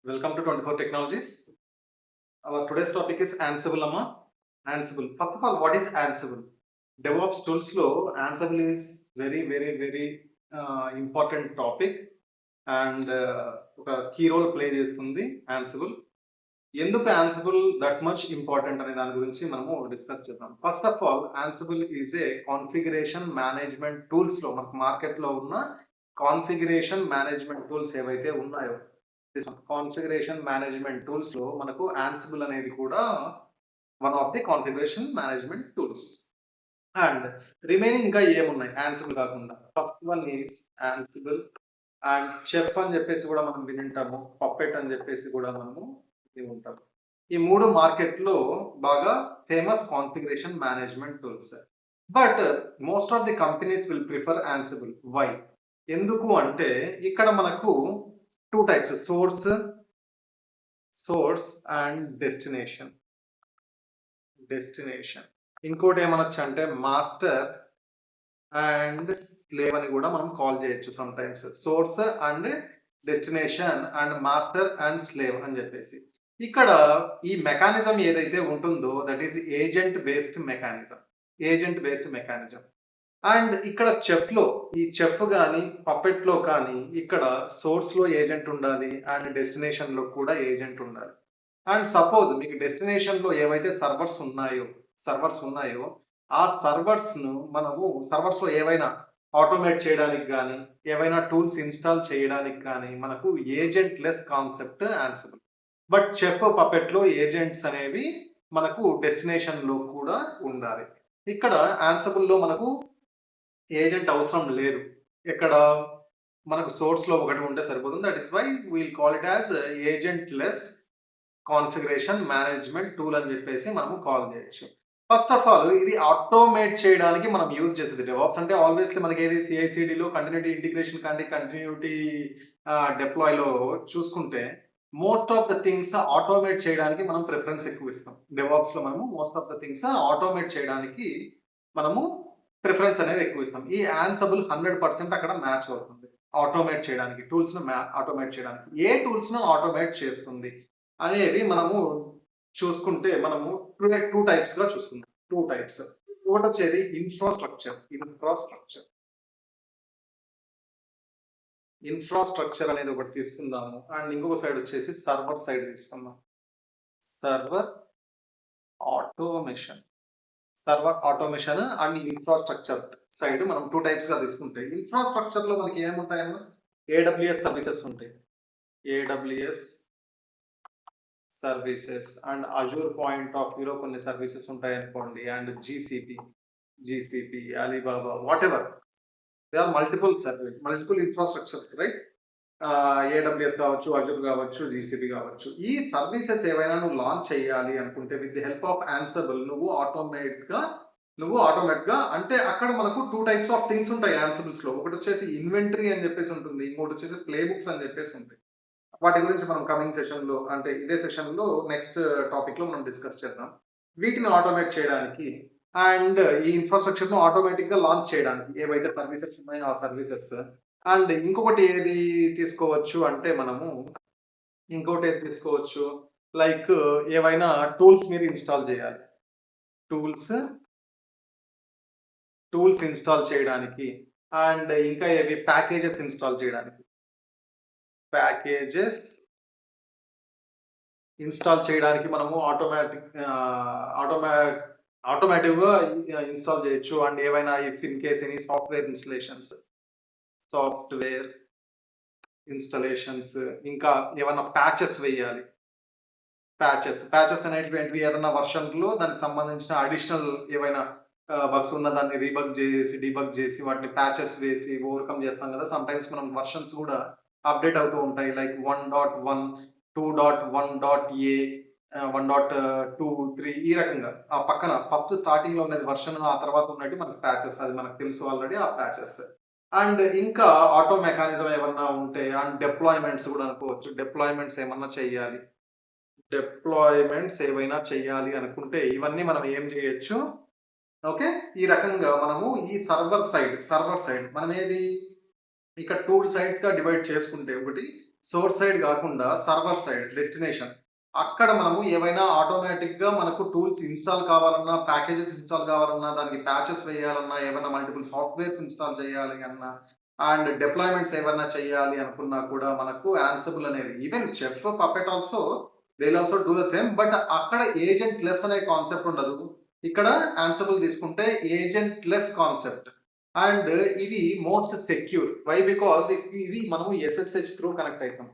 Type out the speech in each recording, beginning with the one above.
Welcome to 24 Technologies. Our today's topic is Ansible, Amma. Ansible. First of all, what is Ansible? DevOps tools lo Ansible is very important topic and ఒక key role play చేస్తుంది Ansible. ఎందుకు Ansible that much important అనే దాని గురించి మనము discuss చేద్దాం. First of all Ansible is a configuration management tools లో మనకు మార్కెట్ లో ఉన్న కాన్ఫిగరేషన్ మేనేజ్మెంట్ టూల్స్ ఏవైతే ఉన్నాయో కాన్ఫిగరేషన్ మేనేజ్మెంట్ టూల్స్ లో మనకు Ansible అనేది కూడా one of the configuration management tools. And remaining ఇంకా ఏమున్నాయి Ansible కాకుండా? First one is Ansible and chef అని చెప్పేసి కూడా మనం వినింటాము, పప్పెట్ అని చెప్పేసి కూడా మనము విని ఉంటాము. ఈ మూడు మార్కెట్ లో బాగా famous configuration management tools. But most of the companies will prefer Ansible. Why? ఎందుకు అంటే ఇక్కడ మనకు two types, source and destination. ఇంకోటి ఏమనొచ్చు అంటే మాస్టర్ అండ్ స్లేవ్ అని కూడా మనం కాల్ చేయొచ్చు some times. Source and destination and master and slave అని చెప్పేసి. ఇక్కడ ఈ మెకానిజం ఏదైతే ఉంటుందో that is agent based mechanism. And ఇక్కడ ఈ చెఫ్ కానీ పప్పెట్ లో కానీ ఇక్కడ సోర్స్ లో ఏజెంట్ ఉండాలి అండ్ డెస్టినేషన్ లో కూడా ఏజెంట్ ఉండాలి. అండ్ సపోజ్ మీకు డెస్టినేషన్ లో ఏవైతే సర్వర్స్ ఉన్నాయో ఆ సర్వర్స్ ను మనము సర్వర్స్ లో ఏవైనా ఆటోమేట్ చేయడానికి కానీ ఏవైనా టూల్స్ ఇన్స్టాల్ చేయడానికి కానీ మనకు agent less concept Ansible. But chef puppet లో ఏజెంట్స్ అనేవి మనకు డెస్టినేషన్ లో కూడా ఉండాలి. ఇక్కడ Ansible లో మనకు ఏజెంట్ అవసరం లేదు. ఇక్కడ మనకు సోర్స్ లో ఒకటి ఉంటే సరిపోతుంది. That is why will call it as agent less configuration management tool అని చెప్పేసి మనము కాల్ చేయొచ్చు. ఫస్ట్ ఆఫ్ ఆల్ ఇది ఆటోమేట్ చేయడానికి మనం యూజ్ చేసేది డెవాప్స్ అంటే ఆల్వేస్లీ మనకి ఏది సిఐసిడిలో కంటిన్యూటీ ఇంటిగ్రేషన్ కానీ కంటిన్యూటీ డిప్లాయ్లో చూసుకుంటే most of the things automate చేయడానికి మనం ప్రిఫరెన్స్ ఎక్కువ ఇస్తాం. డెవాప్స్ లో మనము most of the things automate చేయడానికి మనము ప్రిఫరెన్స్ అనేది ఎక్కువ ఇస్తాం. ఈ Ansible 100% అక్కడ మ్యాచ్ అవుతుంది ఆటోమేట్ చేయడానికి, టూల్స్ ను ఆటోమేట్ చేయడానికి. ఏ టూల్స్ ను ఆటోమేట్ చేస్తుంది అనేవి మనము చూసుకుంటే మనము టూ టైప్స్ గా చూసుకుందాం. ఒకటి వచ్చేది ఇన్ఫ్రాస్ట్రక్చర్ అనేది ఒకటి తీసుకుందాము. అండ్ ఇంకొక సైడ్ వచ్చేసి సర్వర్ సైడ్ తీసుకుందాం. Server automation and infrastructure side మనం టూ టైప్స్ గా తీసుకుంటే ఇన్ఫ్రాస్ట్రక్చర్ లో మనకి ఏముంటాయన్నా ఏడబ్ల్యూఎస్ సర్వీసెస్ ఉంటాయి. AWS services and Azure point of వ్యూలో కొన్ని సర్వీసెస్ ఉంటాయి అనుకోండి. And GCP Alibaba whatever they are multiple infrastructures, right? AWS కావచ్చు, అజూర్ కావచ్చు, జీసీపీ కావచ్చు. ఈ సర్వీసెస్ ఏవైనా నువ్వు లాంచ్ చేయాలి అనుకుంటే with the help of Ansible నువ్వు ఆటోమేట్ గా అంటే అక్కడ మనకు టూ టైప్స్ ఆఫ్ థింగ్స్ ఉంటాయి Ansibles లో. ఒకటి వచ్చేసి ఇన్వెంటరీ అని చెప్పేసి ఉంటుంది, ఇంకోటి వచ్చేసి ప్లే బుక్స్ అని చెప్పేసి ఉంటాయి. వాటి గురించి మనం కమింగ్ సెషన్ లో అంటే ఇదే సెషన్ లో నెక్స్ట్ టాపిక్ లో మనం డిస్కస్ చేద్దాం. వీటిని ఆటోమేట్ చేయడానికి అండ్ ఈ ఇన్ఫ్రాస్ట్రక్చర్ ను ఆటోమేటిక్ గా లాంచ్ చేయడానికి ఏవైతే సర్వీసెస్ ఉన్నాయో ఆ సర్వీసెస్. అండ్ ఇంకొకటి ఏది తీసుకోవచ్చు అంటే మనము లైక్ ఏవైనా టూల్స్ మీరు ఇన్స్టాల్ చేయాలి. టూల్స్ ఇన్స్టాల్ చేయడానికి అండ్ ఇంకా ఏవి ప్యాకేజెస్ ఇన్స్టాల్ చేయడానికి. మనము ఆటోమేటివ్ గా ఇన్స్టాల్ చేయొచ్చు. అండ్ ఏవైనా if in case any software installations ఇంకా ఏమైనా ప్యాచెస్ వేయాలి. ప్యాచెస్ అనేటువంటి ఏదైనా వర్షన్ లో దానికి సంబంధించిన అడిషనల్ ఏవైనా బగ్స్ ఉన్న దాన్ని డీబగ్ చేసి వాటిని ప్యాచెస్ వేసి ఓవర్కమ్ చేస్తాం కదా. సమ్ టైమ్స్ మనం వర్షన్స్ కూడా అప్డేట్ అవుతూ ఉంటాయి. లైక్ 1.1 2.1.a 1.2 3 ఈ రకంగా ఆ పక్కన ఫస్ట్ స్టార్టింగ్ లో ఉన్నది వర్షన్, ఆ తర్వాత ఉన్నట్టు మనకి ప్యాచెస్, అది మనకు తెలుసు ఆల్రెడీ ఆ ప్యాచెస్. అండ్ ఇంకా ఆటో మెకానిజం ఏమన్నా ఉంటే అండ్ డిప్లాయ్మెంట్స్ కూడా అనుకోవచ్చు. డిప్లాయ్మెంట్స్ ఏవైనా చేయాలి అనుకుంటే ఇవన్నీ మనం ఏం చేయొచ్చు. ఓకే, ఈ రకంగా మనము ఈ సర్వర్ సైడ్ మనం ఏది ఇక్కడ 2 సైడ్స్‌గా డివైడ్ చేసుకుంటే ఒకటి సోర్స్ సైడ్ గాకుండా సర్వర్ సైడ్ డెస్టినేషన్. అక్కడ మనము ఏవైనా ఆటోమేటిక్‌గా మనకు టూల్స్ ఇన్‌స్టాల్ కావాలన్నా, ప్యాకేజెస్ ఇన్‌స్టాల్ కావాలన్నా, దానికి ప్యాచెస్ వేయాలన్నా, ఏవన్నా మల్టిపుల్ సాఫ్ట్‌వేర్స్ ఇన్‌స్టాల్ చేయాలి అన్నా, అండ్ డిప్లాయ్‌మెంట్స్ ఏవన్నా చేయాలి అనుకున్నా కూడా మనకు యాన్సిబుల్ అనేది even Chef, Puppet also they will also do the same. But అక్కడ ఏజెంట్ లెస్ అనే కాన్సెప్ట్ ఉండదు. ఇక్కడ యాన్సిబుల్ తీసుకుంటే ఏజెంట్ లెస్ కాన్సెప్ట్. అండ్ ఇది మోస్ట్ సెక్యూర్. వై? బికాజ్ ఇది మనము ఎస్ఎస్హెచ్ త్రూ కనెక్ట్ అయితాం.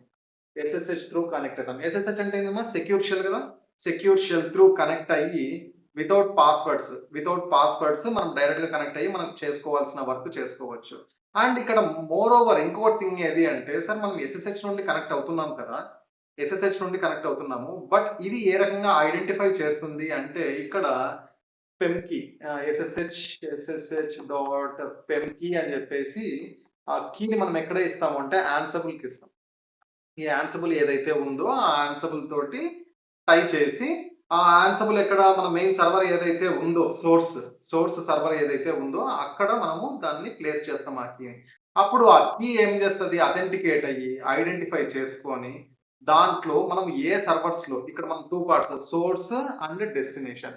ఎస్ఎస్హెచ్ త్రూ కనెక్ట్ అవుతాం. ఎస్ఎస్హెచ్ అంటే ఏందమ్మా? సెక్యూర్ షెల్ కదా! సెక్యూర్ షెల్ త్రూ కనెక్ట్ అయ్యి వితౌట్ పాస్వర్డ్స్ మనం డైరెక్ట్‌గా కనెక్ట్ అయ్యి మనం చేసుకోవాల్సిన వర్క్ చేసుకోవచ్చు. అండ్ ఇక్కడ మోర్ ఓవర్ ఇంకొకటి థింగ్ ఏది అంటే సార్ మనం ఎస్ఎస్హెచ్ నుండి కనెక్ట్ అవుతున్నాం కదా! ఎస్ఎస్హెచ్ నుండి కనెక్ట్ అవుతున్నాము. బట్ ఇది ఏ రకంగా ఐడెంటిఫై చేస్తుంది అంటే ఇక్కడ PEM key SSH dot PEM key అని చెప్పేసి ఆ కీని మనం ఎక్కడ ఇస్తాము అంటే యాన్సిబుల్‌కి ఇస్తాం. ఈ యాన్సిబుల్ ఏదైతే ఉందో ఆ యాన్సిబుల్ తోటి టై చేసి ఆ యాన్సిబుల్ ఎక్కడ మన మెయిన్ సర్వర్ ఏదైతే ఉందో సోర్స్ సర్వర్ ఏదైతే ఉందో అక్కడ మనము దాన్ని ప్లేస్ చేస్తాం ఆ కీని. అప్పుడు ఆ కీ ఏం చేస్తది? అథెంటికేట్ అయ్యి ఐడెంటిఫై చేసుకొని దాంట్లో మనం ఏ సర్వర్స్‌లో ఇక్కడ మనం 2 పార్ట్స్ సోర్స్ అండ్ డెస్టినేషన్.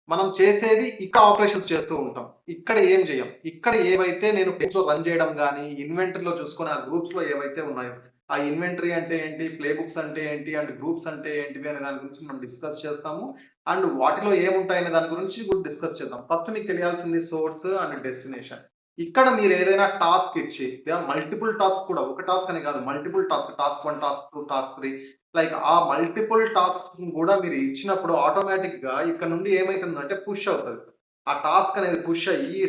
మనం చేసేది ఇక్కడ ఆపరేషన్స్ చేస్తూ ఉంటాం. ఇక్కడ ఏం చేయం. ఇక్కడ ఏవైతే నేను పేజ్‌లో రన్ చేయడం గాని, ఇన్వెంటరీలో చూసుకొని ఆ గ్రూప్స్‌లో ఏవైతే ఉన్నాయో ఆ ఇన్వెంటరీ అంటే ఏంటి? ప్లే బుక్స్ అంటే ఏంటి? అండ్ గ్రూప్స్ అంటే ఏంటివి? అనే దాని గురించి మనం డిస్కస్ చేస్తాము. అండ్ వాటిలో ఏముంటాయనే దాని గురించి కూడా డిస్కస్ చేద్దాం. ఫస్ట్ మీకు తెలియాల్సింది సోర్స్ అండ్ డెస్టినేషన్. ఇక్కడ మీరు ఏదైనా టాస్క్ ఇచ్చి మల్టిపుల్ టాస్క్ కూడా ఒక టాస్క్ అని కాదు multiple task, task 1, task 2, task 3 like ఆ మల్టిపుల్ టాస్క్స్ కూడా మీరు ఇచ్చినప్పుడు ఆటోమేటిక్‌గా ఇక్కడ నుండి ఏమైతుందంటే పుష్ అవుతది. ఆ టాస్క్ అనేది పుష్ అయ్యి ఈ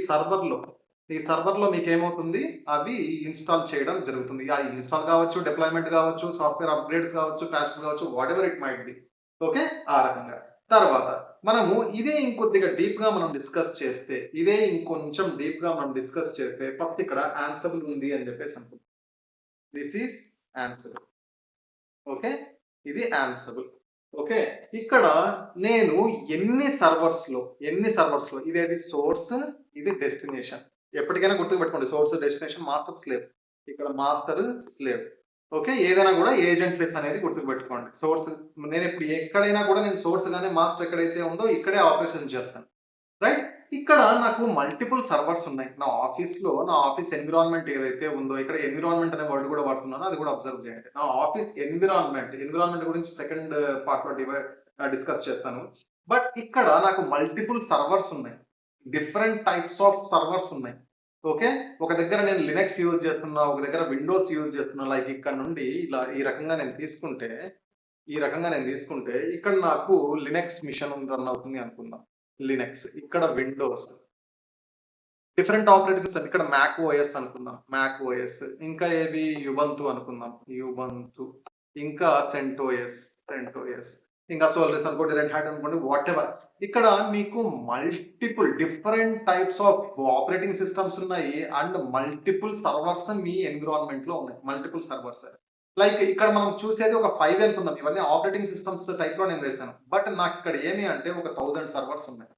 సర్వర్‌లో మీకేమవుతుంది? అవి ఇన్‌స్టాల్ చేయడం జరుగుతుంది. అది ఇన్‌స్టాల్ కావచ్చు, డిప్లాయ్‌మెంట్ కావచ్చు, సాఫ్ట్‌వేర్ అప్‌గ్రేడ్స్ కావచ్చు, ప్యాచెస్ కావచ్చు, whatever it might be. Okay. ఆ రకంగా. తర్వాత మనము ఇదే ఇంకొద్దిగా డీప్‌గా మనం డిస్కస్ చేస్తే, ఫస్ట్ ఇక్కడ యాన్సిబుల్ ఉంది అని చెప్పేసి అనుకుందాం. This is Ansible. ఓకే. ఇది యాన్సిబుల్. ఓకే. ఇక్కడ నేను ఎన్ని సర్వర్స్‌లో ఇదేది సోర్స్, ఇది డెస్టినేషన్. ఎప్పటికైనా గుర్తుపెట్టుకోండి. Source, destination, master, slave. ఇక్కడ మాస్టర్, స్లేవ్. ఓకే. ఏదైనా కూడా ఏజెంట్ లెస్ అనేది గుర్తుపెట్టుకోండి. నేనిప్పుడు ఎక్కడైనా కూడా నేను సోర్స్ గాని, మాస్టర్ ఎక్కడైతే ఉందో ఇక్కడే ఆపరేషన్ చేస్తాను. రైట్? ఇక్కడ నాకు మల్టిపుల్ సర్వర్స్ ఉన్నాయి. నా ఆఫీస్ ఎన్విరాన్మెంట్ ఏదైతే ఉందో, ఇక్కడ ఎన్విరాన్మెంట్ అనే వర్డ్ కూడా వాడుతున్నానో అది కూడా అబ్జర్వ్ చేయండి. నా ఆఫీస్ ఎన్విరాన్మెంట్ గురించి సెకండ్ పార్ట్‌లో డిస్కస్ చేస్తాను. బట్ ఇక్కడ నాకు మల్టిపుల్ సర్వర్స్ ఉన్నాయి. డిఫరెంట్ టైప్స్ ఆఫ్ సర్వర్స్ ఉన్నాయి. ఓకే. ఒక దగ్గర నేను లినక్స్ యూజ్ చేస్తున్నా, ఒక దగ్గర విండోస్ యూజ్ చేస్తున్నా. లైక్ ఇక్కడ నుండి ఇలా ఈ రకంగా నేను తీసుకుంటే ఇక్కడ నాకు లినక్స్ మిషన్ రన్ అవుతుంది అనుకుందాం. లినక్స్. ఇక్కడ విండోస్. డిఫరెంట్ ఆపరేటింగ్ సిస్టమ్ ఇక్కడ మ్యాక్ ఓఎస్ అనుకుందాం. Mac OS. ఇంకా ఏవి యుబంతు అనుకుందాం. యుబంతు. ఇంకా సెంటోఎస్. ఇంకా సోలరిస్ అనుకోండి, రెడ్ హ్యాట్ అనుకోండి, వాటెవర్. ఇక్కడ మీకు multiple different types of operating systems ఉన్నాయి. అండ్ మల్టిపుల్ సర్వర్స్ మీ ఎన్విరాన్మెంట్‌లో ఉన్నాయి. Multiple servers. లైక్ ఇక్కడ మనం చూసేది ఒక 5 అనుకుందాం. ఇవన్నీ ఆపరేటింగ్ సిస్టమ్స్ టైప్‌లో నేను వేశాను. బట్ నాకిక్కడ ఏమి అంటే ఒక 1000 సర్వర్స్ ఉన్నాయి.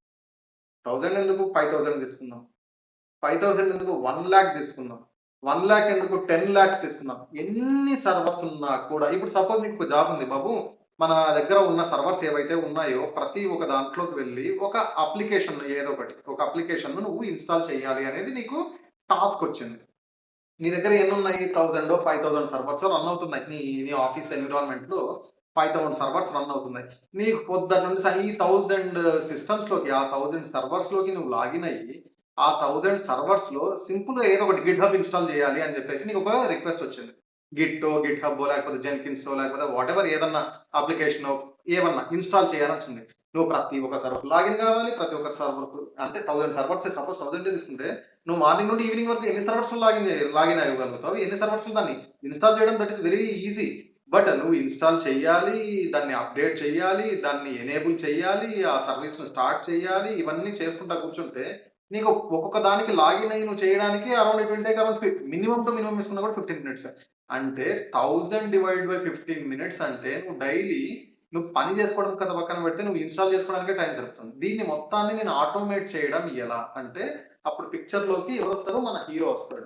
1000 ఎందుకు? 5000 తీసుకుందాం. 5000 ఎందుకు? 1,00,000 తీసుకుందాం. 1,00,000 ఎందుకు? 10,00,000 తీసుకుందాం. ఎన్ని సర్వర్స్ ఉన్నా కూడా ఇప్పుడు సపోజ్ మీకు జాబ్ ఉంది బాబు. మన దగ్గర ఉన్న సర్వర్స్ ఏవైతే ఉన్నాయో ప్రతి ఒక్క దాంట్లోకి వెళ్లి ఒక అప్లికేషన్‌ను నువ్వు ఇన్‌స్టాల్ చేయాలి అనేది నీకు టాస్క్ వచ్చింది. నీ దగ్గర ఎన్నున్నాయి? 1000 5000 సర్వర్స్ రన్ అవుతున్నాయి. నీ నీ ఆఫీస్ ఎన్విరాన్మెంట్‌లో 5000 సర్వర్స్ రన్ అవుతున్నాయి. నీకు పొద్దున్న నుండి ఈ 1000 సిస్టమ్స్‌లోకి ఆ 1000 సర్వర్స్‌లోకి నువ్వు లాగిన్ అయ్యి, ఆ 1000 సర్వర్స్‌లో సింపుల్‌గా ఏదో ఒకటి గిట్‌హబ్ ఇన్‌స్టాల్ చేయాలి అని చెప్పేసి నీకు ఒక రిక్వెస్ట్ వచ్చింది. గిట్‌హబ్బో లేకపోతే జెన్కిన్సో లేకపోతే వాటెవర్ ఏదన్నా అప్లికేషనో ఏమన్నా ఇన్‌స్టాల్ చేయాలని వచ్చింది. నువ్వు ప్రతి ఒక్క సర్వర్ లాగిన్ కావాలి. ప్రతి ఒక్క సర్వర్‌కు అంటే 1000 సర్వర్సే సపోజ్ 1000 తీసుకుంటే నువ్వు మార్నింగ్ నుండి ఈవినింగ్ వరకు ఎన్ని సర్వర్స్‌లో లాగిన్ అవ్వగలుగుతావు? ఎన్ని సర్వర్స్‌లో దాన్ని ఇన్‌స్టాల్ చేయడం that is very easy. But నువ్వు ఇన్‌స్టాల్ చేయాలి, దాన్ని అప్‌డేట్ చేయాలి, దాన్ని ఎనేబుల్ చేయాలి, ఆ సర్వీస్‌ని స్టార్ట్ చేయాలి. ఇవన్నీ చేసుకుంటా కూర్చుంటే నీకు ఒక్కొక్క దానికి లాగిన్ అయ్యి నువ్వు చేయడానికి around it will take around minimum to minimum తీసుకున్నా కూడా 15 మినిట్స్. అంటే 1000 డివైడెడ్ బై 15 మినిట్స్ అంటే నువ్వు పని చేసుకోవడం కథ పక్కన పెడితే నువ్వు ఇన్‌స్టాల్ చేసుకోవడానికే టైం సరిపోతుంది. దీన్ని మొత్తాన్ని నేను ఆటోమేట్ చేయడం ఎలా అంటే అప్పుడు పిక్చర్‌లోకి ఎవరొస్తారు? మన హీరో వస్తాడు.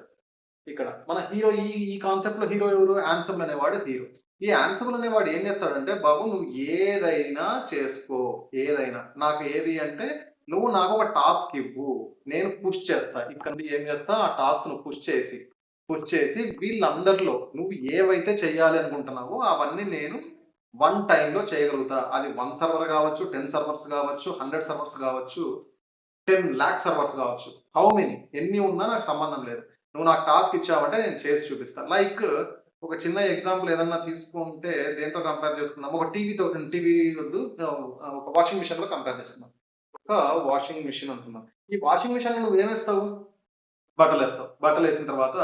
ఇక్కడ మన హీరో ఈ ఈ కాన్సెప్ట్ లో హీరో ఎవరు? యాన్సబుల్ అనేవాడు హీరో. ఈ యాన్సబుల్ అనేవాడు ఏం చేస్తాడంటే, బాబు నువ్వు ఏదైనా చేసుకో, ఏదైనా నాకు ఏది అంటే నువ్వు నాకు ఒక టాస్క్ ఇవ్వు, నేను పుష్ చేస్తా. ఇక్కడ నుండి ఏం చేస్తా, ఆ టాస్క్ ను పుష్ చేసి వీళ్ళందరిలో నువ్వు ఏవైతే చేయాలి అనుకుంటున్నావో అవన్నీ నేను వన్ టైంలో చేయగలుగుతా. అది 1 సర్వర్ కావచ్చు, 10 సర్వర్స్ కావచ్చు, 100 సర్వర్స్ కావచ్చు, 10 లాక్ సర్వర్స్ కావచ్చు. హౌ మెనీ ఎన్ని ఉన్నా నాకు సంబంధం లేదు. నువ్వు నాకు టాస్క్ ఇచ్చావంటే నేను చేసి చూపిస్తా. లైక్ ఒక చిన్న ఎగ్జాంపుల్ ఏదన్నా తీసుకుంటే దేంతో కంపేర్ చేసుకుందాం? ఒక టీవీ వద్దు, ఒక వాషింగ్ మిషన్‌లో కంపేర్ చేసుకుందాం. ఒక వాషింగ్ మిషన్ అనుకుందాం. ఈ వాషింగ్ మిషన్‌లో నువ్వేమేస్తావు? బట్టలేస్తావు. బట్టలేసిన తర్వాత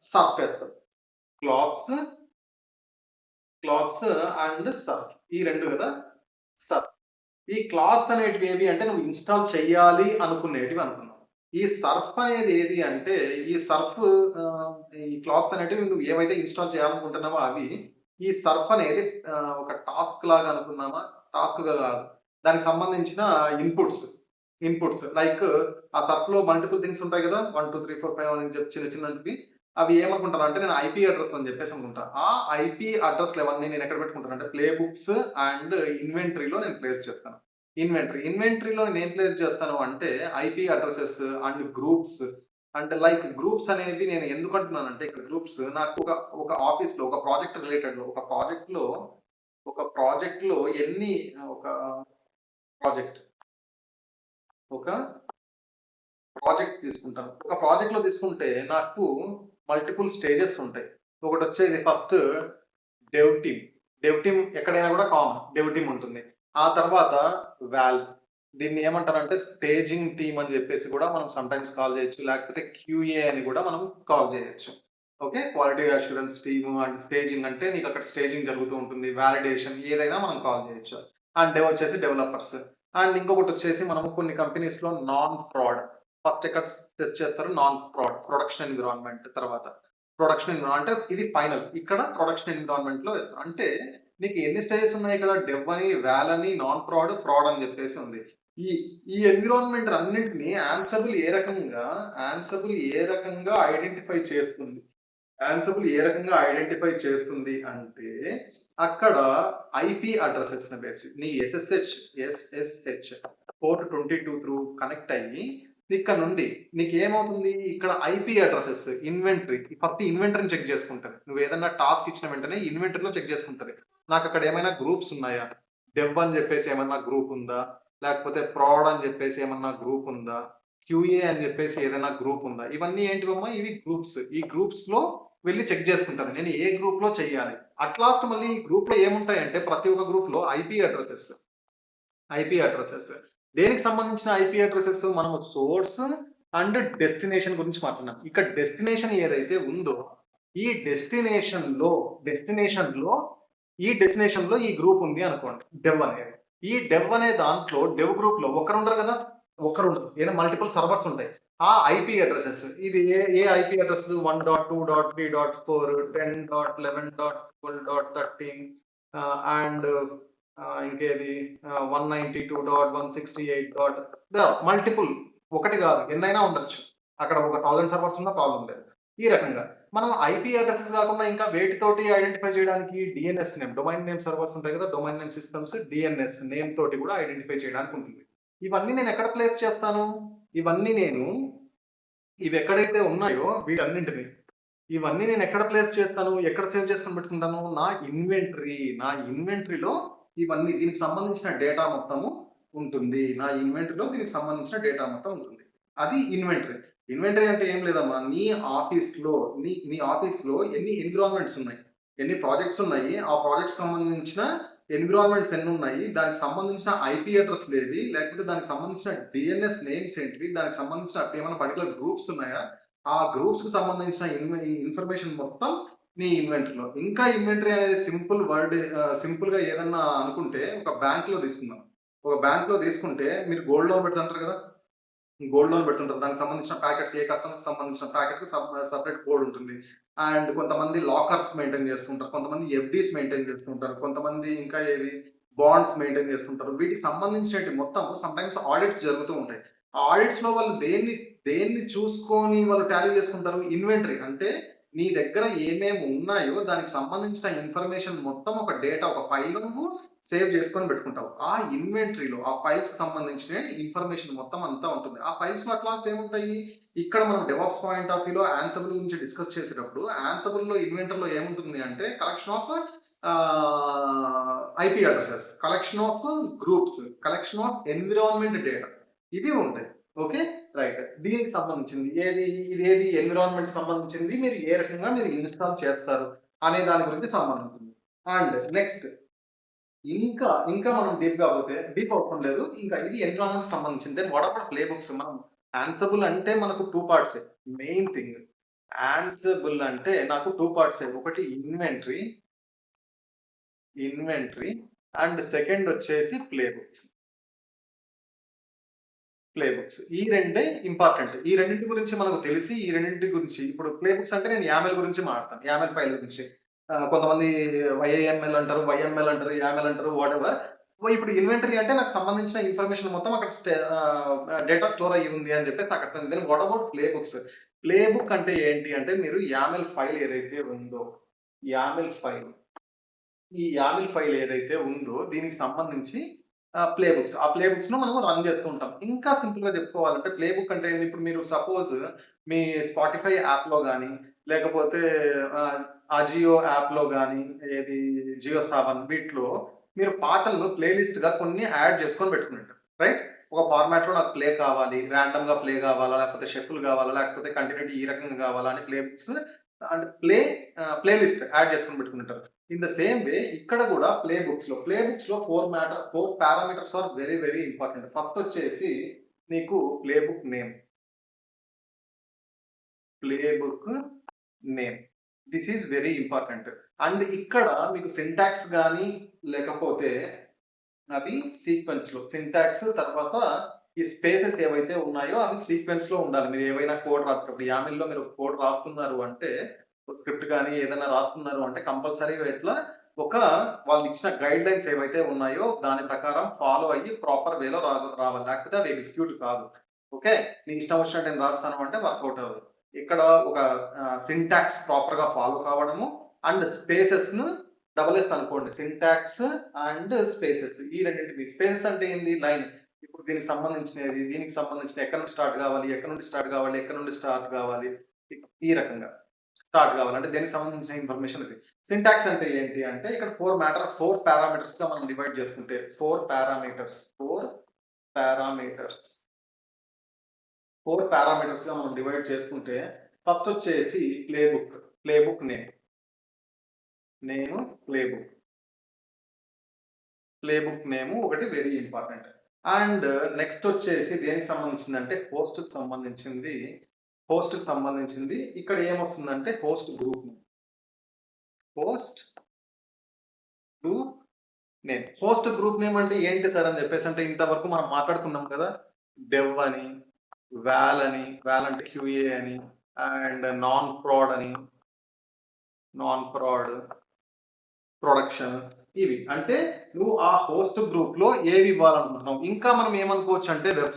సర్ఫ్ ఏస్తావు. క్లాత్స్, క్లాత్స్ అండ్ సర్ఫ్ ఈ 2 కదా! సర్ఫ్. ఈ క్లాత్స్ అనేటివి ఏవి అంటే నువ్వు ఇన్‌స్టాల్ చెయ్యాలి అనుకునేటివి అనుకున్నాం. ఈ సర్ఫ్ అనేది ఏది అంటే ఈ సర్ఫ్ ఆహ్, ఈ క్లాత్స్ అనేటివి నువ్వు ఏవైతే ఇన్‌స్టాల్ చేయాలనుకుంటున్నావో అవి. ఈ సర్ఫ్ అనేది ఒక టాస్క్ లాగా అనుకుందామా? టాస్క్‌గా కాదు. దానికి సంబంధించిన ఇన్‌పుట్స్. లైక్ ఆ సర్ఫ్‌లో మల్టిపుల్ థింగ్స్ ఉంటాయి కదా! 1, 2, 3, 4, 5 అని చెప్పి చిన్నటివి. అవి ఏమనుకుంటానంటే నేను ఐపీ అడ్రెస్‌లు అని చెప్పేసి అనుకుంటా. ఆ ఐపీ అడ్రెస్‌లవన్నీ నేను ఎక్కడ పెట్టుకుంటానంటే ప్లే బుక్స్ అండ్ ఇన్వెంటరీలో నేను ప్లేస్ చేస్తాను. ఇన్వెంటరీలో నేనేం ప్లేస్ చేస్తాను అంటే ఐపీ అడ్రెసెస్ అండ్ గ్రూప్స్. అంటే లైక్ గ్రూప్స్ అనేవి నేను ఎందుకు అంటున్నానంటే ఇక్కడ గ్రూప్స్ నాకు ఒక ఆఫీస్‌లో ఒక ప్రాజెక్ట్ రిలేటెడ్‌లో ఒక ప్రాజెక్ట్‌లో ఎన్ని ఒక ప్రాజెక్ట్ ఒక ప్రాజెక్ట్ తీసుకుంటాను. ఒక ప్రాజెక్ట్‌లో తీసుకుంటే నాకు మల్టిపుల్ స్టేజెస్ ఉంటాయి. ఒకటొచ్చేది first dev team. Dev team ఎక్కడైనా కూడా కామన్. డెవ్ టీమ్ ఉంటుంది. ఆ తర్వాత వాల్వ్. దీన్ని ఏమంటారంటే స్టేజింగ్ టీమ్ అని చెప్పేసి కూడా మనం సమ్‌టైమ్స్ కాల్ చేయొచ్చు. లేకపోతే క్యూఏ అని కూడా మనం కాల్ చేయొచ్చు. Okay. Quality assurance team and staging అంటే నీకు అక్కడ స్టేజింగ్ జరుగుతూ ఉంటుంది. వాలిడేషన్ ఏదైనా మనం కాల్ చేయొచ్చు. అండ్ డెవ్ వచ్చేసి డెవలపర్స్. అండ్ ఇంకొకటొచ్చేసి మనము కొన్ని కంపెనీస్‌లో నాన్ ప్రాడ్. ఫస్ట్ ఎక్కడ టెస్ట్ చేస్తారు? Non proud. ప్రొడక్షన్ ఎన్విరాన్మెంట్ తర్వాత. అంటే ఇది ఫైనల్. ఇక్కడ ప్రొడక్షన్ ఎన్విరాన్మెంట్‌లో వేస్తారు. అంటే నీకు ఎన్ని స్టేజెస్ ఉన్నాయి ఇక్కడ? డెవ్ అని, వాల్ అని, నాన్ ప్రాడ్, ప్రాడ్ అని చెప్పేసి ఉంది. ఈ ఈ ఎన్విరాన్మెంట్ అన్నిటిని యాన్సబుల్ ఏ రకంగా ఐడెంటిఫై చేస్తుంది? అంటే అక్కడ ఐపీ అడ్రెసెస్‌ని బేసి నీ ఎస్ఎస్హెచ్ పోర్ట్ 22 త్రూ కనెక్ట్ అయ్యి ఇక్కడ నుండి నీకేమవుతుంది? ఇక్కడ ఐపీ అడ్రెసెస్ ఫస్ట్ ఇన్వెంటరీని చెక్ చేసుకుంటది. నువ్వేదన్నా టాస్క్ ఇచ్చిన వెంటనే ఇన్వెంటరీలో చెక్ చేసుకుంటది. నాకక్కడ ఏమైనా గ్రూప్స్ ఉన్నాయా? డెవ్ అని చెప్పేసి ఏమన్నా గ్రూప్ ఉందా? లేకపోతే ప్రాడ్ అని చెప్పేసి ఏమన్నా గ్రూప్ ఉందా? క్యూఏ అని చెప్పేసి ఏదైనా గ్రూప్ ఉందా? ఇవన్నీ ఏంటివమ్మా? ఇవి గ్రూప్స్. ఈ గ్రూప్స్‌లో వెళ్లి చెక్ చేసుకుంటది. నేను ఏ గ్రూప్‌లో చెయ్యాలి? అట్ లాస్ట్ మళ్ళీ ఈ గ్రూప్‌లో ఏముంటాయంటే ప్రతి ఒక్క గ్రూప్‌లో ఐపీ అడ్రెసెస్. దేనికి సంబంధించిన ఐపీ అడ్రెసెస్? మనము సోర్స్ అండ్ డెస్టినేషన్ గురించి మాట్లాడినాం. ఇక్కడ డెస్టినేషన్ ఏదైతే ఉందో ఈ డెస్టినేషన్‌లో ఈ గ్రూప్ ఉంది అనుకోండి. డెవ్ అనేది. ఈ డెవ్ అనే దాంట్లో డెవ్ గ్రూప్‌లో ఒకరుండరు కదా! ఒకరుండరు. ఏదో మల్టిపుల్ సర్వర్స్ ఉంటాయి. ఆ ఐపీ అడ్రెసెస్ ఇది ఏ ఐపీ అడ్రెస్ 1.2.3.4 10.11.12.13 అండ్ ఇంకేది 192.168. మల్టిపుల్ ఒకటి కాదు ఎన్నైనా ఉండొచ్చు. అక్కడ ఒక 1000 సర్వర్స్ ఉన్నా ప్రాబ్లమ్ లేదు. ఈ రకంగా మనం ఐపీ అడ్రెసెస్ కాకుండా ఇంకా వేటితోటి ఐడెంటిఫై చేయడానికి DNS name, domain name servers ఉంటాయి కదా! Domain name systems DNS name తోటి కూడా ఐడెంటిఫై చేయడానికి ఉంటుంది. ఇవన్నీ నేను ఎక్కడ ప్లేస్ చేస్తాను? ఇవన్నీ నేను ఇవెక్కడైతే ఉన్నాయో వీటన్నింటిని, ఇవన్నీ నేను ఎక్కడ ప్లేస్ చేస్తాను? ఎక్కడ సేవ్ చేసుకొని పెట్టుకుంటాను? నా ఇన్వెంటరీలో ఇవన్నీ దీనికి సంబంధించిన డేటా మొత్తము ఉంటుంది. అది ఇన్వెంటరీ. ఇన్వెంటరీ అంటే ఏం లేదమ్మా. నీ ఆఫీస్‌లో ఎన్ని ఎన్విరాన్మెంట్స్ ఉన్నాయి? ఎన్ని ప్రాజెక్ట్స్ ఉన్నాయి? ఆ ప్రాజెక్ట్స్ సంబంధించిన ఎన్విరాన్మెంట్స్ ఎన్నున్నాయి? దానికి సంబంధించిన ఐపీ అడ్రెస్‌లేవి? లేకపోతే దానికి సంబంధించిన డిఎన్ఎస్ నేమ్స్ ఏంటివి? దానికి సంబంధించిన ఏమైనా పర్టిక్యులర్ గ్రూప్స్ ఉన్నాయా? ఆ గ్రూప్స్‌కి సంబంధించిన ఇన్ఫర్మేషన్ మొత్తం నీ ఇన్వెంటరీలో. ఇంకా ఇన్వెంటరీ అనేది సింపుల్‌గా ఏదన్నా అనుకుంటే ఒక బ్యాంక్‌లో తీసుకుందాం. ఒక బ్యాంక్‌లో తీసుకుంటే మీరు గోల్డ్ లోన్ పెడుతుంటారు కదా! దానికి సంబంధించిన ప్యాకెట్స్ ఏ కస్టమర్‌కి సంబంధించిన ప్యాకెట్‌కి సెపరేట్ కోడ్ ఉంటుంది. అండ్ కొంతమంది లాకర్స్ మెయింటైన్ చేస్తుంటారు. కొంతమంది ఎఫ్‌డీస్ మెయింటైన్ చేస్తుంటారు. కొంతమంది ఇంకా ఏవి బాండ్స్ మెయింటైన్ చేస్తుంటారు. వీటికి సంబంధించినటి మొత్తం సమ్‌టైమ్స్ ఆడిట్స్ జరుగుతూ ఉంటాయి. ఆ ఆడిట్స్‌లో వాళ్ళు దేన్ని దేన్ని చూసుకొని వాళ్ళు టాలీ చేసుకుంటారు? ఇన్వెంటరీ అంటే నీ దగ్గర ఏమేమి ఉన్నాయో దానికి సంబంధించిన ఇన్ఫర్మేషన్ మొత్తం ఒక డేటా, ఒక ఫైల్‌లో నువ్వు సేవ్ చేసుకొని పెట్టుకుంటావు. ఆ ఇన్వెంటరీలో ఆ ఫైల్స్‌కి సంబంధించిన ఇన్ఫర్మేషన్ మొత్తం అంతా ఉంటుంది. ఆ ఫైల్స్‌లో అట్ లాస్ట్ ఏముంటాయి? ఇక్కడ మనం డెవాప్స్ పాయింట్ ఆఫ్ వ్యూలో యాన్సిబుల్ గురించి డిస్కస్ చేసేటప్పుడు యాన్సిబుల్‌లో ఇన్వెంటరీలో ఏముంటుంది అంటే collection of IP addresses, collection of groups, collection of environment data ఇవి ఉంటాయి. ఓకే. రైట్. దీనికి సంబంధించింది ఏది? ఇదేది ఎన్విరాన్మెంట్ సంబంధించింది. మీరు ఏ రకంగా మీరు ఇన్‌స్టాల్ చేస్తారు అనే దాని గురించి సంబంధించింది. అండ్ నెక్స్ట్ ఇంకా మనం డీప్‌గా పోతే డీప్ అవసరం లేదు. ఇంకా ఇది ఎన్విరాన్మెంట్‌కి సంబంధించింది. Then what about play books? మనం యాన్సిబుల్ అంటే మనకు 2 పార్ట్సే. Main thing. యాన్సిబుల్ అంటే నాకు 2 పార్ట్సే. ఒకటి ఇన్వెంటరీ అండ్ సెకండ్ వచ్చేసి ప్లే బుక్స్. Play books. ఈ రెండే ఇంపార్టెంట్. ఈ రెండిటి గురించి మనకు తెలిసి, ఈ రెండింటి గురించి ఇప్పుడు ప్లే బుక్స్ అంటే నేను యామెల్ గురించి మాట్లాడతాను. యామెల్ ఫైల్ గురించి. కొంతమంది వైఏఎంఎల్ అంటారు, వైఎంఎల్ అంటారు, యామెల్ అంటారు వాటెవర్. ఇప్పుడు ఇన్వెంటరీ అంటే నాకు సంబంధించిన ఇన్ఫర్మేషన్ మొత్తం అక్కడ డేటా స్టోర్ అయ్యి ఉంది అని చెప్పేసి నాకు అర్థమైంది. Then what about play books? Play book అంటే ఏంటి అంటే మీరు యామెల్ ఫైల్ ఏదైతే ఉందో, యామెల్ ఫైల్ ఈ యామిల్ ఫైల్ ఏదైతే ఉందో దీనికి సంబంధించి ప్లే బుక్స్. ఆ ప్లే బుక్స్‌ను మనం రన్ చేస్తూ ఉంటాం. ఇంకా సింపుల్‌గా చెప్పుకోవాలంటే ప్లే బుక్ అంటే ఏంది? ఇప్పుడు మీరు సపోజ్ మీ స్పాటిఫై యాప్‌లో గాని, లేకపోతే అజియో యాప్‌లో గాని, ఏది జియో సావన్ వీటిలో మీరు పాటలను ప్లే లిస్ట్‌గా కొన్ని యాడ్ చేసుకొని పెట్టుకునుంటారు. రైట్? ఒక ఫార్మాట్‌లో నాకు ప్లే కావాలి, రాండమ్‌గా ప్లే కావాలా, లేకపోతే షఫుల్ కావాలా, లేకపోతే కంటిన్యూటీ ఈ రకంగా కావాలా అని play books and play list add చేసుకొని పెట్టుకుంటారు. ఇన్ ద సేమ్ వే ఇక్కడ కూడా ప్లే బుక్స్ లో 4 parameters are very very important. First వచ్చేసి నీకు play book name. This is very important. And ఇక్కడ మీకు సింటాక్స్ కానీ లేకపోతే అవి సీక్వెన్స్ లో సింటాక్స్ తర్వాత ఈ స్పేసెస్ ఏవైతే ఉన్నాయో అవి సీక్వెన్స్ లో ఉండాలి. మీరు ఏవైనా కోడ్ రాసేటప్పుడు యామిల్లో మీరు కోడ్ రాస్తున్నారు అంటే స్క్రిప్ట్ కానీ ఏదైనా రాస్తున్నారు అంటే కంపల్సరీ ఎట్లా ఒక వాళ్ళు ఇచ్చిన గైడ్ లైన్స్ ఏవైతే ఉన్నాయో దాని ప్రకారం ఫాలో అయ్యి ప్రాపర్ వేలో రావాలి. లేకపోతే అవి ఎగ్జిక్యూట్ కాదు. ఓకే. నీ ఇష్టం వచ్చినట్టు నేను రాస్తాను అంటే వర్కౌట్ అవ్వదు. ఇక్కడ ఒక సింటాక్స్ ప్రాపర్ గా ఫాలో కావడము అండ్ స్పేసెస్ ను డబుల్ ఎస్ అనుకోండి. సింటాక్స్ అండ్ స్పేసెస్ ఈ రెండింటిని. స్పేస్ అంటే ఏంది? లైన్. ఇప్పుడు దీనికి సంబంధించినది, దీనికి సంబంధించిన ఎక్కడ నుండి స్టార్ట్ కావాలి, ఎక్కడ నుండి స్టార్ట్ కావాలి, ఎక్కడ నుండి స్టార్ట్ కావాలి, ఈ రకంగా స్టార్ట్ కావాలి. అంటే దీనికి సంబంధించిన ఇన్ఫర్మేషన్ ఇది. సింటాక్స్ అంటే ఏంటి అంటే ఇక్కడ 4 పారామీటర్స్ గా మనం డివైడ్ చేసుకుంటే 4 పారామీటర్స్ గా మనం డివైడ్ చేసుకుంటే ఫస్ట్ వచ్చేసి play book name play book name ఒకటి వెరీ ఇంపార్టెంట్. అండ్ నెక్స్ట్ వచ్చేసి దేనికి సంబంధించిందంటే హోస్ట్ కి సంబంధించింది. ఇక్కడ ఏమొస్తుందంటే హోస్ట్ గ్రూప్ నేమ్ అంటే ఏంటి సార్ అని చెప్పేసి అంటే ఇంతవరకు మనం మాట్లాడుకున్నాం కదా. డెవ్ అని, వాల్ అంటే క్యూఏ అని, అండ్ నాన్ ప్రాడ్ ప్రొడక్షన్ ఇవి. అంటే నువ్వు ఆ హోస్ట్ గ్రూప్ లో ఏవి ఇవ్వాలనుకుంటున్నావు. ఇంకా మనం ఏమనుకోవచ్చు అంటే వెబ్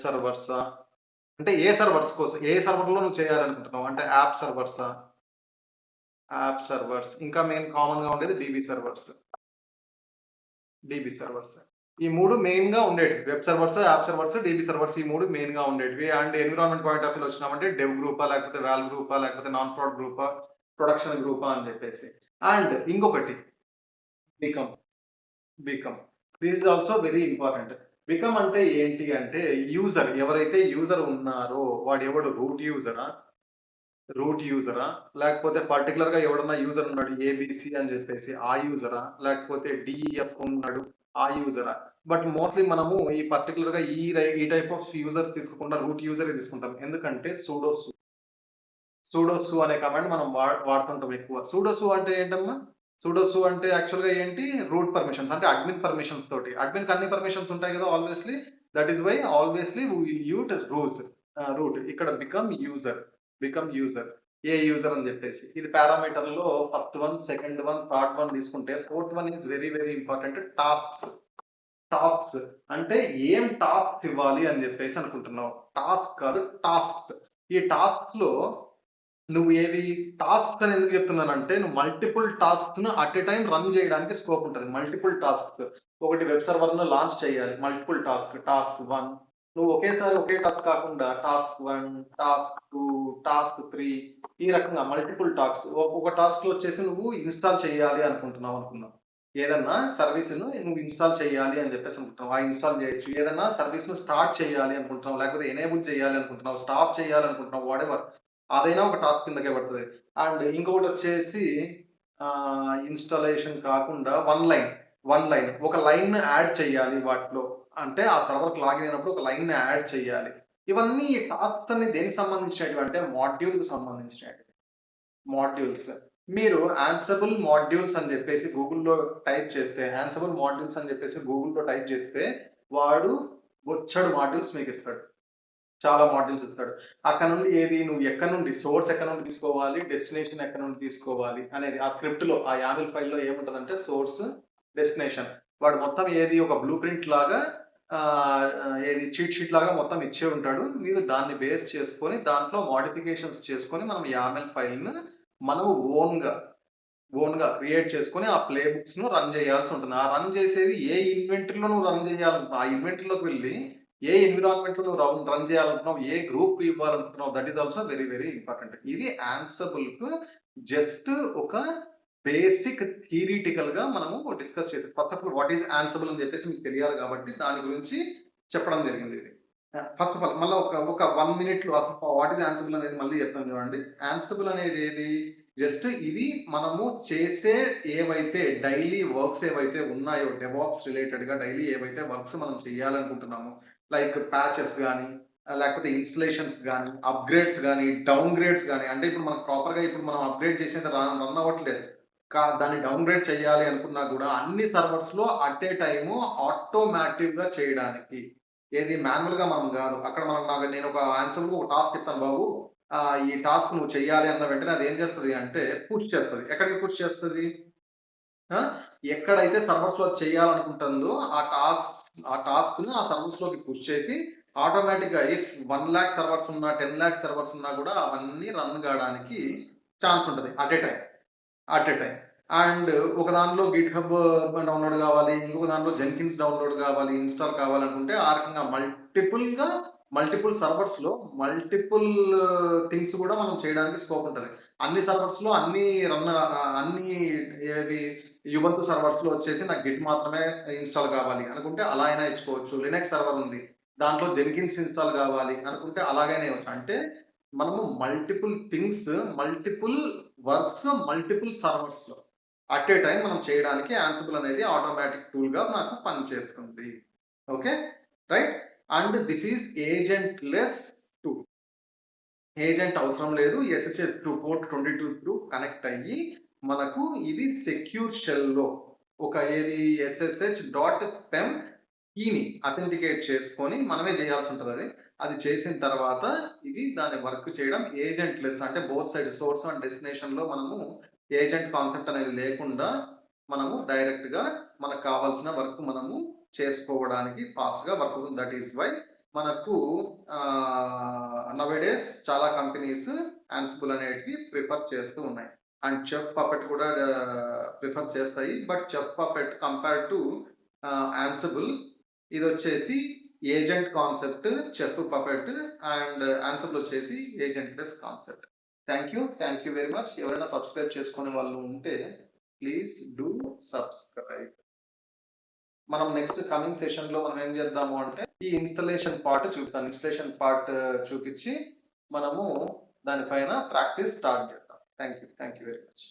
సర్వర్సా అంటే ఏ సర్వర్స్ కోసం ఏ సర్వర్ లో నువ్వు చేయాలనుకుంటున్నావు అంటే యాప్ సర్వర్స్ ఇంకా మెయిన్ కామన్ గా ఉండేది డీబీ సర్వర్స్. ఈ 3 మెయిన్ గా ఉండేవి. Web servers, app servers, DB servers ఈ 3 మెయిన్ గా ఉండేవి. And environment point of view వచ్చినామంటే డెవ్ గ్రూపా, లేకపోతే వాల్ గ్రూపా, లేకపోతే నాన్ ప్రాడ్ గ్రూపా, ప్రొడక్షన్ గ్రూపా అని చెప్పేసి. అండ్ ఇంకొకటి become this is also very important. Become అంటే ఏంటి అంటే యూజర్ ఎవరైతే యూజర్ ఉన్నారో వాడు ఎవడు రూట్ యూజరా, లేకపోతే పర్టికులర్ గా ఎవడన్నా యూజర్ ఉన్నాడు ఏబిసి అని చెప్పేసి ఆ యూజరా, లేకపోతే డిఎఫ్ ఉన్నాడు ఆ యూజరా. బట్ మోస్ట్లీ మనము ఈ పర్టికులర్ గా ఈ టైప్ ఆఫ్ యూజర్స్ తీసుకోకుండా రూట్ యూజర్ తీసుకుంటాం. ఎందుకంటే సూడోసు అనే కమాండ్ మనం వాడుతుంటాం ఎక్కువ. సూడోసు అంటే ఏంటమ్మా? సూడోసు అంటే యాక్చువల్ గా ఏంటి? రూట్ పర్మిషన్స్ అంటే అడ్మిన్ పర్మిషన్స్ తోటి. అడ్మిన్ అన్ని పర్మిషన్స్ ఉంటాయి కదా always. That is why always we will use root. ఇక్కడ బికమ్ యూజర్ ఏ యూజర్ అని చెప్పేసి ఇది పారామీటర్ లో first one, second one, third one తీసుకుంటే fourth one is very very important. Tasks అంటే ఏం టాస్క్స్ ఇవ్వాలి అని చెప్పేసి అనుకుంటున్నావు. టాస్క్ కాదు టాస్క్స్. ఈ టాస్క్స్ లో నువ్వు ఏవి టాస్క్స్ అని ఎందుకు చెప్తున్నానంటే నువ్వు మల్టిపుల్ టాస్క్స్ ను అట్ ఎ టైం రన్ చేయడానికి స్కోప్ ఉంటుంది. మల్టిపుల్ టాస్క్స్ ఒకటి వెబ్ సర్వర్ ను లాంచ్ చేయాలి. మల్టిపుల్ టాస్క్ 1 నువ్వు ఒకేసారి ఒకే టాస్క్ కాకుండా టాస్క్ 1 టాస్క్ 2 టాస్క్ 3 ఈ రకంగా మల్టిపుల్ టాస్క్ ఒక టాస్క్ లో వచ్చేసి నువ్వు ఇన్స్టాల్ చేయాలి అనుకున్నావు. ఏదన్నా సర్వీస్ ను నువ్వు ఇన్స్టాల్ చేయాలి అని చెప్పేసి అనుకుంటున్నావు. ఆ ఇన్స్టాల్ చేయొచ్చు. ఏదన్నా సర్వీస్ ను స్టార్ట్ చేయాలి అనుకుంటున్నావు, లేకపోతే ఎనేబుల్ చేయాలి అనుకుంటున్నావు, స్టాప్ చేయాలి అనుకుంటున్నావు, వాటెవర్ అదైనా ఒక టాస్క్ కిందకే పడుతుంది. అండ్ ఇంకొకటి వచ్చేసి ఇన్స్టాలేషన్ కాకుండా వన్ లైన్ ఒక లైన్ యాడ్ చేయాలి వాటిలో. అంటే ఆ సర్వర్కి లాగిన్ అయినప్పుడు ఒక లైన్ యాడ్ చేయాలి. ఇవన్నీ టాస్క్స్ అన్ని దేనికి సంబంధించినవి అంటే మాడ్యూల్కి సంబంధించినవి. మాడ్యూల్స్ మీరు ఆన్సబుల్ మాడ్యూల్స్ అని చెప్పేసి గూగుల్లో టైప్ చేస్తే ఆన్సబుల్ మాడ్యూల్స్ అని చెప్పేసి గూగుల్లో టైప్ చేస్తే వాడు బొచ్చడు మాడ్యూల్స్ మీకు ఇస్తాడు. చాలా మాడ్యూల్స్ ఇస్తాడు. అక్కడ నుండి ఏది నువ్వు ఎక్కడ నుండి సోర్స్ ఎక్కడ నుండి తీసుకోవాలి, డెస్టినేషన్ ఎక్కడ నుండి తీసుకోవాలి అనేది ఆ స్క్రిప్ట్ లో ఆ YAML ఫైల్లో ఏముంటదంటే సోర్స్ డెస్టినేషన్ వాడు మొత్తం ఏది ఒక బ్లూ ప్రింట్ లాగా ఏది చీట్ షీట్ లాగా మొత్తం ఇచ్చే ఉంటాడు. మీరు దాన్ని బేస్ చేసుకొని దాంట్లో మోడిఫికేషన్స్ చేసుకొని మనం YAML ఫైల్ ను మనం ఓన్ గా క్రియేట్ చేసుకొని ఆ ప్లే బుక్స్ ను రన్ చేయాల్సి ఉంటుంది. ఆ రన్ చేసేది ఏ ఇన్వెంటరీలో నువ్వు రన్ చేయాలనుకున్నావు, ఆ ఇన్వెంటరీలోకి వెళ్ళి ఏ ఎన్విరాన్మెంట్ లో నువ్వు రన్ చేయాలనుకున్నావు, ఏ గ్రూప్ ఇవ్వాలనుకుంటున్నావు, that is also very very important. ఇది ఆన్సబుల్ కు జస్ట్ ఒక బేసిక్ థియరిటికల్ గా మనము డిస్కస్ చేసి first of all what is Ansible అని చెప్పేసి మీకు తెలియాలి కాబట్టి దాని గురించి చెప్పడం జరిగింది. ఇది ఫస్ట్ ఆఫ్ ఆల్ మళ్ళీ ఒక 1 minute లో అసలు వాట్ ఈస్ ఆన్సబుల్ అనేది మళ్ళీ చెప్తాను చూడండి. ఆన్సబుల్ అనేది ఏది జస్ట్ ఇది మనము చేసే ఏవైతే డైలీ వర్క్స్ ఏవైతే ఉన్నాయో డెవాప్స్ రిలేటెడ్ గా డైలీ ఏవైతే వర్క్స్ మనం చేయాలనుకుంటున్నామో లైక్ ప్యాచెస్ కానీ లేకపోతే ఇన్స్టలేషన్స్ కానీ అప్గ్రేడ్స్ కానీ డౌన్ గ్రేడ్స్ కానీ అంటే ఇప్పుడు మనం ప్రాపర్గా ఇప్పుడు మనం అప్గ్రేడ్ చేసేది రన్ అవ్వట్లేదు దాన్ని డౌన్ గ్రేడ్ చేయాలి అనుకున్నా కూడా అన్ని సర్వర్స్ లో అట్ ఏ టైము ఆటోమేటిక్ గా చేయడానికి ఏది మాన్యువల్ గా మనం కాదు. అక్కడ మనం నేను ఒక ఆన్సర్ ఒక టాస్క్ ఇస్తాను బాబు ఈ టాస్క్ నువ్వు చెయ్యాలి అన్న వెంటనే అది ఏం చేస్తుంది అంటే పుష్ చేస్తుంది. ఎక్కడికి పుష్ చేస్తుంది? ఎక్కడైతే సర్వర్స్ లో చేయాలనుకుంటుందో ఆ టాస్క్ ను ఆ సర్వర్స్ లోకి పుష్ చేసి ఆటోమేటిక్ గా ఇఫ్ 1 lakh సర్వర్స్ ఉన్నా 10 lakh సర్వర్స్ ఉన్నా కూడా అవన్నీ రన్ కావడానికి ఛాన్స్ ఉంటుంది అట్ ఏ టైం. అండ్ ఒక దానిలో గిట్ హబ్ డౌన్లోడ్ కావాలి, ఇంకొక దానిలో జెన్కిన్స్ డౌన్లోడ్ కావాలి, ఇన్స్టాల్ కావాలనుకుంటే ఆ రకంగా మల్టిపుల్ సర్వర్స్ లో మల్టిపుల్ థింగ్స్ కూడా మనం చేయడానికి స్కోప్ ఉంటుంది. అన్ని సర్వర్స్ లో అన్ని యుబంతు సర్వర్స్ లో వచ్చేసి నాకు గిట్ మాత్రమే ఇన్స్టాల్ కావాలి అనుకుంటే అలా అయినా ఇచ్చుకోవచ్చు. లినక్స్ సర్వర్ ఉంది దాంట్లో జెన్కిన్స్ ఇన్స్టాల్ కావాలి అనుకుంటే అలాగైనా ఇవ్వచ్చు. అంటే మనము multiple things multiple works multiple servers లో అట్ ఏ టైం మనం చేయడానికి ఆన్సిబుల్ అనేది ఆటోమేటిక్ టూల్ గా నాకు పనిచేస్తుంది. Okay right. And this is agent less tool. Agent అవసరం లేదు. SSH పోర్ట్ 22 త్రూ కనెక్ట్ అయ్యి మనకు ఇది సెక్యూర్ షెల్ లో ఒక ఏది SSH.pem కీని అథెంటికేట్ చేసుకొని మనమే చేయాల్సి ఉంటుంది. అది చేసిన తర్వాత ఇది దాని వర్క్ చేయడం ఏజెంట్ లెస్ అంటే both side source and destination లో మనము ఏజెంట్ కాన్సెప్ట్ అనేది లేకుండా మనము డైరెక్ట్ గా మనకు కావాల్సిన వర్క్ మనము చేసుకోవడానికి ఫాస్ట్ గా వర్క్ అవుతుంది. దట్ ఈస్ వై మనకు నవేడేస్ చాలా కంపెనీస్ ఆన్సిబుల్ అనేటివి ప్రిఫర్ చేస్తూ ఉన్నాయి. అండ్ చెఫ్ పపెట్ కూడా ప్రిఫర్ చేస్తాయి. But Chef Puppet compare to Ansible ఇది వచ్చేసి agent concept, Chef Puppet and Ansible వచ్చేసి agentless concept. Thank you very much. ఎవరైనా సబ్స్క్రైబ్ చేసుకునే వాళ్ళు ఉంటే ప్లీజ్ డూ సబ్స్క్రైబ్. మనం నెక్స్ట్ కమింగ్ సెషన్ లో మనం ఏం చేద్దాము అంటే ఈ ఇన్స్టలేషన్ పార్ట్ చూపిస్తాను. ఇన్స్టలేషన్ పార్ట్ చూపించి మనము దానిపైన ప్రాక్టీస్ స్టార్ట్ చేద్దాం. Thank you very much.